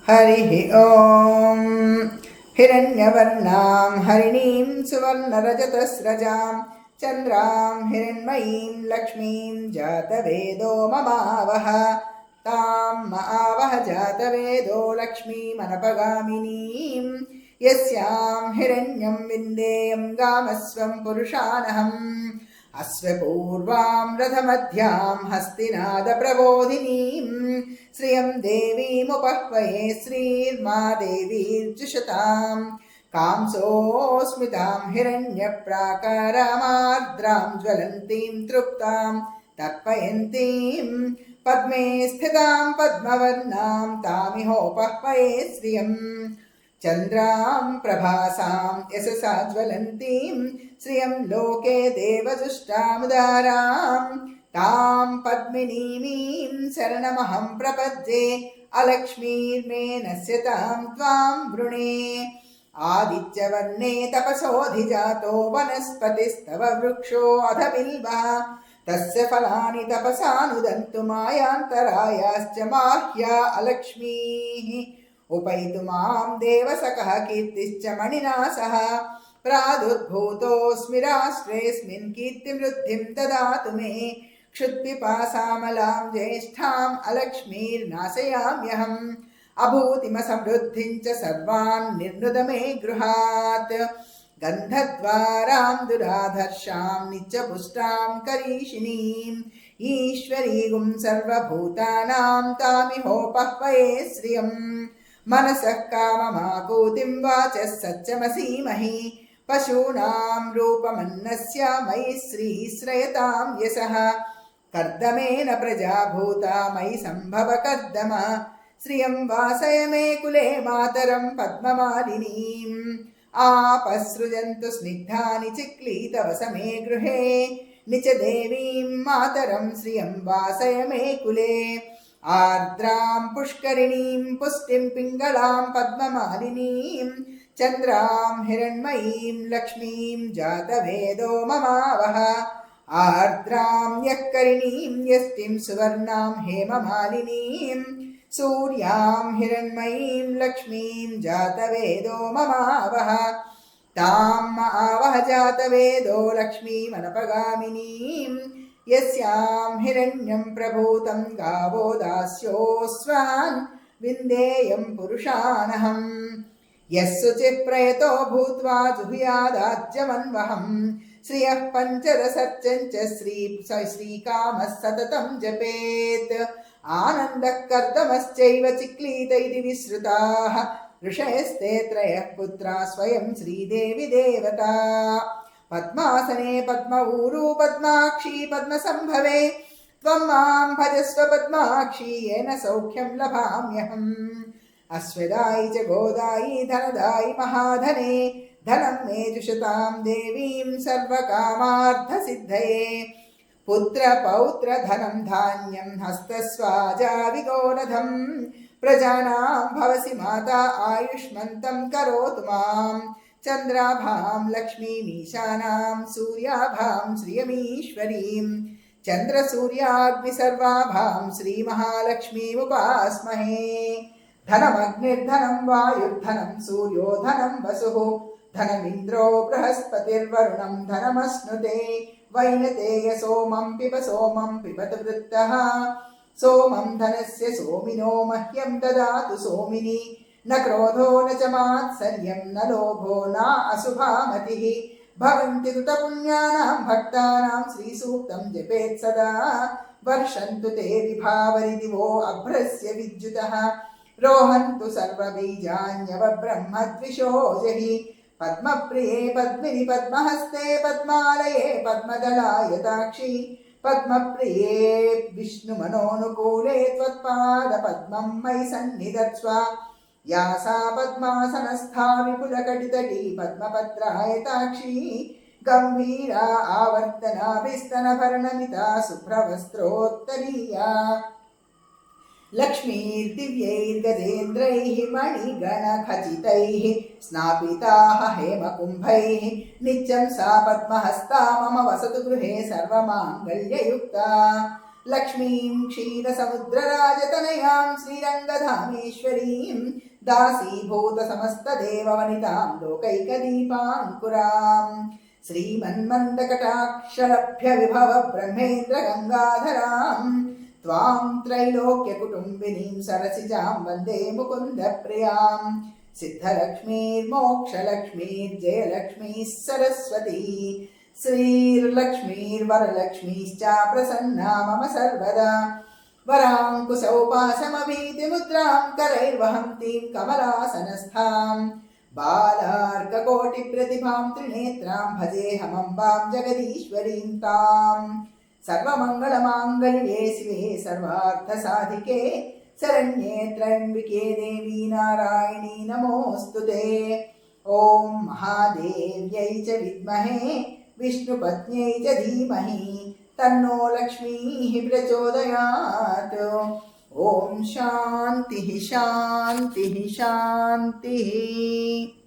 हरिः ॐ हिरण्यवर्णां हरिणीं सुवर्णरजतस्रजां चन्द्रां हिरण्मयीं लक्ष्मीं जातवेदो ममावह तां आवह जातवेदो लक्ष्मीमनपगामिनीं यस्यां हिरण्यं विन्देयं गामस्वं पुरुषानहम् अश्वपूर्वां रथमध्यां हस्तिनादप्रबोधिनीं श्रियं देवीमुपह्वये श्रीर्मा देवीर्जुषतां कांसोऽस्मितां हिरण्यप्राकारामार्द्रां ज्वलन्तीं तृप्तां तर्पयन्तीं पद्मे स्थितां पद्मवर्णां तामिहोपह्वये श्रियम् चन्द्रां प्रभासां यशसा ज्वलन्तीं श्रियं लोके देवजुष्टामुदारां तां पद्मिनीमीं शरणमहं प्रपद्ये अलक्ष्मीर्मे नश्यतां त्वां वृणे आदित्यवर्णे तपसोऽधिजातो वनस्पतिस्तव वृक्षो अधबिल्वः तस्य फलानि तपसानुदन्तु मायान्तरायाश्च माह्या अलक्ष्मीः उपैतुमां देवसखः कीर्तिश्च मणिना सह प्रादुर्भूतोऽस्मि राष्ट्रेऽस्मिन् कीर्तिवृद्धिं ददातु मे क्षुत्पिपासामलां ज्येष्ठाम् अलक्ष्मीर्नाशयाम्यहम् अभूतिमसमृद्धिं च सर्वान् निर्नुद मे गृहात् गन्धद्वारां दुराधर्षां नित्यपुष्टां करीषिणीम् ईश्वरीगुं सर्वभूतानां तामिहोपह्वये श्रियम् मनसः काममाकूतिं वाचः सत्यमसीमहि पशूनां रूपमन्नस्य मयि श्रीश्रयतां यशः कर्दमेन प्रजा भूता मयि सम्भव कर्दम श्रियं वासय मे कुले मातरं पद्ममालिनीम् आपसृजन्तु स्निग्धानि चिक्लीतवस मे गृहे निच देवीं मातरं श्रियं वासय मे कुले आर्द्रां पुष्करिणीं पुष्टिं पिङ्गलां पद्ममालिनीं चन्द्रां हिरण्मयीं लक्ष्मीं जातवेदो ममावह आर्द्रां यःकरिणीं यष्टिं सुवर्णां हेममालिनीं सूर्यां हिरण्मयीं लक्ष्मीं जातवेदो ममावह तां आवह जातवेदो लक्ष्मीमनपगामिनीं यस्यां हिरण्यं प्रभूतं गावो दास्योऽस्वान् विन्देयं पुरुषानहम् यस्सुचिः प्रयतो भूत्वा जुहुयादाज्यमन्वहम् श्रियः पञ्चरसर्चं च श्रीकामः सततं जपेत् आनन्दः कर्दमश्चैव चिक्लीत इति विश्रुताः ऋषयस्ते त्रयः पुत्रा स्वयं श्रीदेवी देवता पद्मासने पद्मऊरू पद्माक्षी पद्मसम्भवे त्वं मां भजस्व पद्माक्षी येन सौख्यं लभाम्यहम् अश्वदायि च गोदायि धनदायि महाधने धनं मे जुषतां देवीं सर्वकामार्थसिद्धये पुत्रपौत्रधनं धान्यं हस्तस्वाजाविगोरधं प्रजानां भवसि माता आयुष्मन्तं करोतु माम् चन्द्राभां लक्ष्मीमीशानां सूर्याभां श्रियमीश्वरीं चन्द्रसूर्याग्निसर्वाभां श्रीमहालक्ष्मीमुपास्महे धनमग्निर्धनं वायुर्धनं सूर्यो धनं वसुः धनमिन्द्रो बृहस्पतिर्वरुणं धनमश्नुते वैनतेय सोमं पिबत वृत्तः सोमं धनस्य सोमिनो मह्यं ददातु सोमिनि न क्रोधो न च मात्सर्यं न लोभो न अशुभामतिः भवन्ति कृतपुण्यानां भक्तानां श्रीसूक्तं जपेत् सदा वर्षन्तु ते विभावरिदिवो अभ्रस्य विद्युतः रोहन्तु सर्वबीजान्यवब्रह्मद्विषो जहि पद्मप्रिये पद्मिनि पद्महस्ते पद्मालये पद्मदलायताक्षि पद्मप्रिये विष्णुमनोनुकूले त्वत्पादपद्मं मयि सन्निधत्स्व या सा पद्मासनस्था विपुलकटितटी पद्मपत्रायताक्षी गम्भीरा आवर्तनाभिस्तनभरणमिता शुभ्रवस्त्रोत्तरीया लक्ष्मीर्दिव्यैर्गजेन्द्रैः मणिगणखचितैः स्नापिताः हेमकुम्भैः नित्यं सा पद्महस्ता मम वसतु गृहे सर्वमाङ्गल्ययुक्ता लक्ष्मीं क्षीरसमुद्रराजतनयां श्रीरङ्गधामेश्वरीं दासीभूतसमस्तदेववनितां लोकैकदीपाङ्कुरां श्रीमन्मन्दकटाक्षलभ्यविभव ब्रह्मेन्द्रगङ्गाधरां त्वां त्रैलोक्यकुटुम्बिनीं सरसिजां वन्दे मुकुन्दप्रियां सिद्धलक्ष्मीर्मोक्षलक्ष्मीर्जयलक्ष्मीः सरस्वती श्रीर्लक्ष्मीर्वरलक्ष्मीश्च प्रसन्ना मम सर्वदा वराङ्कुशौपासमभीतिमुद्रां करैर्वहन्तीं कमलासनस्थां बालार्ककोटिप्रतिभां त्रिनेत्रां भजेऽहमम्बां जगदीश्वरीं तां सर्वमङ्गलमाङ्गल्ये शिवे सर्वार्थसाधिके शरण्ये त्र्यम्बिके देवी नारायणी नमोऽस्तु ते। ॐ महादेव्यै च विद्महे विष्णुपत्न्यै च धीमहि तन्नो लक्ष्मीः प्रचोदयात्। ॐ शान्तिः शान्तिः शान्तिः।